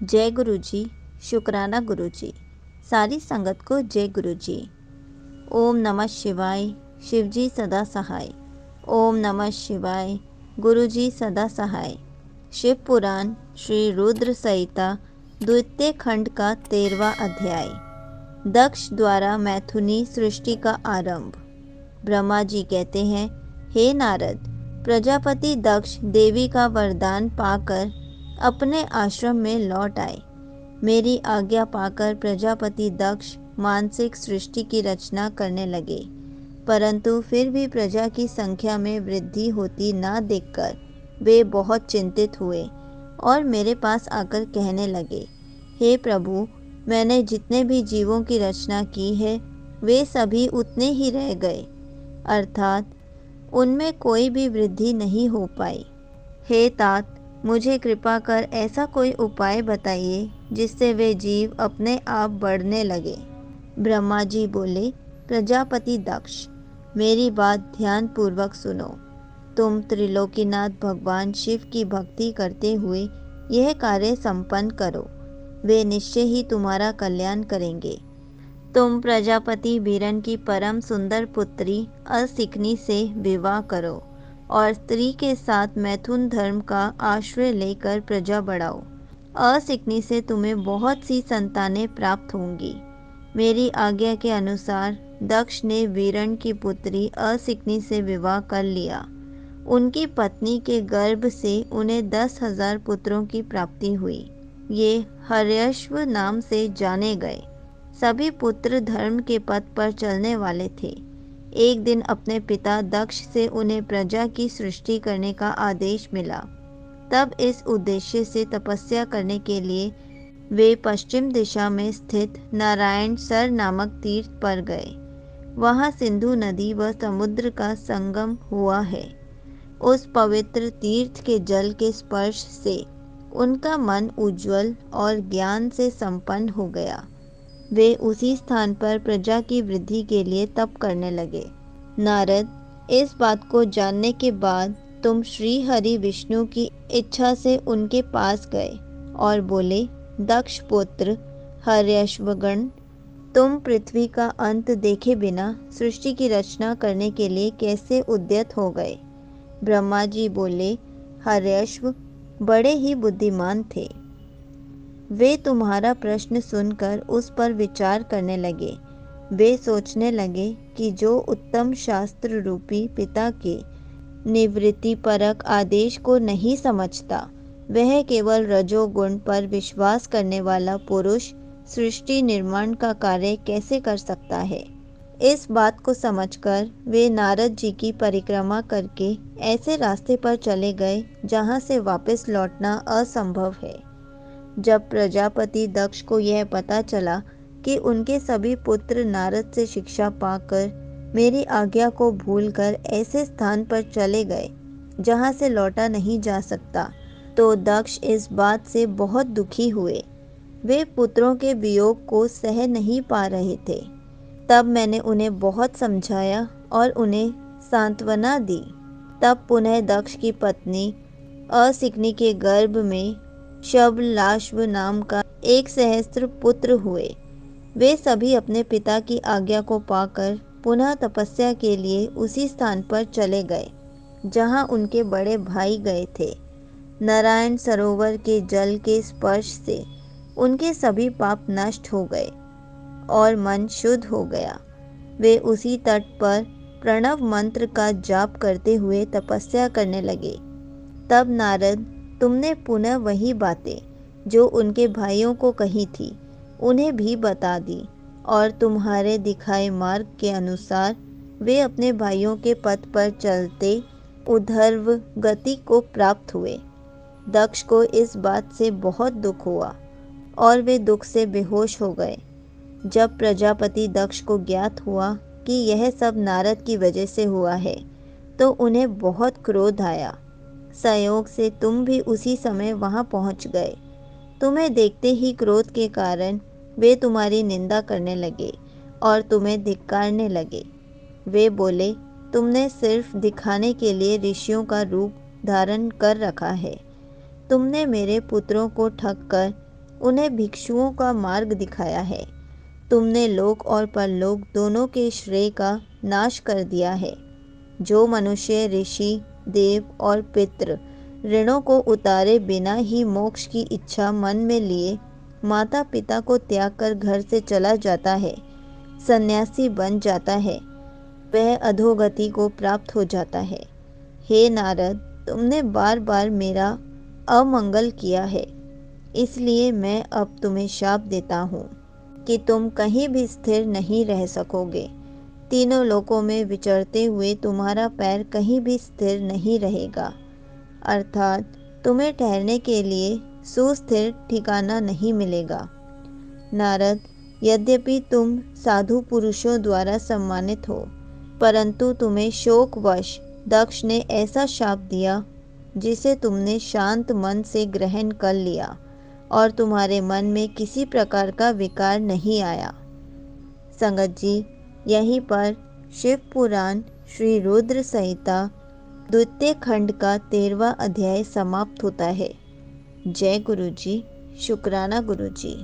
जय गुरु जी। शुक्राना गुरु जी। सारी संगत को जय गुरु जी। ओम नमः शिवाय। शिव जी सदा सहाय। ओम नमः शिवाय। गुरु जी सदा सहाय। शिव पुराण श्री रुद्र संहिता द्वितीय खंड का 13वां अध्याय। दक्ष द्वारा मैथुनी सृष्टि का आरंभ। ब्रह्मा जी कहते हैं, हे नारद, प्रजापति दक्ष देवी का वरदान पाकर अपने आश्रम में लौट आए। मेरी आज्ञा पाकर प्रजापति दक्ष मानसिक सृष्टि की रचना करने लगे, परंतु फिर भी प्रजा की संख्या में वृद्धि होती ना देखकर वे बहुत चिंतित हुए और मेरे पास आकर कहने लगे, हे प्रभु, मैंने जितने भी जीवों की रचना की है वे सभी उतने ही रह गए, अर्थात उनमें कोई भी वृद्धि नहीं हो पाई। हे तात, मुझे कृपा कर ऐसा कोई उपाय बताइए जिससे वे जीव अपने आप बढ़ने लगे। ब्रह्मा जी बोले, प्रजापति दक्ष, मेरी बात ध्यान पूर्वक सुनो। तुम त्रिलोकीनाथ भगवान शिव की भक्ति करते हुए यह कार्य संपन्न करो, वे निश्चय ही तुम्हारा कल्याण करेंगे। तुम प्रजापति वीरन की परम सुंदर पुत्री असिकनी से विवाह करो और स्त्री के साथ मैथुन धर्म का आश्रय लेकर प्रजा बढ़ाओ। असिकनी से तुम्हें बहुत सी संतानें प्राप्त होंगी। मेरी आज्ञा के अनुसार दक्ष ने वीरण की पुत्री असिकनी से विवाह कर लिया। उनकी पत्नी के गर्भ से उन्हें 10,000 पुत्रों की प्राप्ति हुई। ये हर्यश्व नाम से जाने गए। सभी पुत्र धर्म के पथ पर चलने वाले थे। एक दिन अपने पिता दक्ष से उन्हें प्रजा की सृष्टि करने का आदेश मिला। तब इस उद्देश्य से तपस्या करने के लिए वे पश्चिम दिशा में स्थित नारायण सर नामक तीर्थ पर गए। वहाँ सिंधु नदी व समुद्र का संगम हुआ है। उस पवित्र तीर्थ के जल के स्पर्श से उनका मन उज्जवल और ज्ञान से संपन्न हो गया। वे उसी स्थान पर प्रजा की वृद्धि के लिए तप करने लगे। नारद, इस बात को जानने के बाद तुम श्री हरि विष्णु की इच्छा से उनके पास गए और बोले, दक्ष पुत्र हर्यश्वगण, तुम पृथ्वी का अंत देखे बिना सृष्टि की रचना करने के लिए कैसे उद्यत हो गए। ब्रह्मा जी बोले, हर्यश्व बड़े ही बुद्धिमान थे। वे तुम्हारा प्रश्न सुनकर उस पर विचार करने लगे। वे सोचने लगे कि जो उत्तम शास्त्र रूपी पिता के निवृत्ति परक आदेश को नहीं समझता, वह केवल रजोगुण पर विश्वास करने वाला पुरुष सृष्टि निर्माण का कार्य कैसे कर सकता है। इस बात को समझकर वे नारद जी की परिक्रमा करके ऐसे रास्ते पर चले गए जहाँ से वापस लौटना असंभव है। जब प्रजापति दक्ष को यह पता चला कि उनके सभी पुत्र नारद से शिक्षा पाकर मेरी आज्ञा को भूलकर ऐसे स्थान पर चले गए जहाँ से लौटा नहीं जा सकता, तो दक्ष इस बात से बहुत दुखी हुए। वे पुत्रों के वियोग को सह नहीं पा रहे थे। तब मैंने उन्हें बहुत समझाया और उन्हें सांत्वना दी। तब पुनः दक्ष की पत्नी असिकनी के गर्भ में शबलाश्व नाम का 1,000 पुत्र हुए। वे सभी अपने पिता की आज्ञा को पाकर पुनः तपस्या के लिए उसी स्थान पर चले गए जहाँ उनके बड़े भाई गए थे। नारायण सरोवर के जल के स्पर्श से उनके सभी पाप नष्ट हो गए और मन शुद्ध हो गया। वे उसी तट पर प्रणव मंत्र का जाप करते हुए तपस्या करने लगे। तब नारद, तुमने पुनः वही बातें जो उनके भाइयों को कही थी उन्हें भी बता दी और तुम्हारे दिखाए मार्ग के अनुसार वे अपने भाइयों के पथ पर चलते उद्धर्व गति को प्राप्त हुए। दक्ष को इस बात से बहुत दुख हुआ और वे दुख से बेहोश हो गए। जब प्रजापति दक्ष को ज्ञात हुआ कि यह सब नारद की वजह से हुआ है, तो उन्हें बहुत क्रोध आया। संयोग से तुम भी उसी समय वहां पहुंच गए। तुम्हें देखते ही क्रोध के कारण वे तुम्हारी निंदा करने लगे और तुम्हें धिक्कारने लगे। वे बोले, तुमने सिर्फ दिखाने के लिए ऋषियों का रूप धारण कर रखा है। तुमने मेरे पुत्रों को ठग कर उन्हें भिक्षुओं का मार्ग दिखाया है। तुमने लोक और परलोक दोनों के श्रेय का नाश कर दिया है। जो मनुष्य ऋषि, देव और पितृ ऋणों को उतारे बिना ही मोक्ष की इच्छा मन में लिए माता पिता को त्याग कर घर से चला जाता है, सन्यासी बन जाता है, वह अधोगति को प्राप्त हो जाता है। हे नारद, तुमने बार बार मेरा अमंगल किया है, इसलिए मैं अब तुम्हें शाप देता हूँ कि तुम कहीं भी स्थिर नहीं रह सकोगे। तीनों लोकों में विचरते हुए तुम्हारा पैर कहीं भी स्थिर नहीं रहेगा, अर्थात तुम्हें ठहरने के लिए सुस्थिर ठिकाना नहीं मिलेगा। नारद, यद्यपि तुम साधु पुरुषों द्वारा सम्मानित हो, परंतु तुम्हें शोकवश दक्ष ने ऐसा शाप दिया जिसे तुमने शांत मन से ग्रहण कर लिया और तुम्हारे मन में किसी प्रकार का विकार नहीं आया। संगत जी, यहीं पर शिव पुराण श्री रुद्र संहिता द्वितीय खंड का 13वां अध्याय समाप्त होता है। जय गुरु जी। शुक्राना गुरु जी।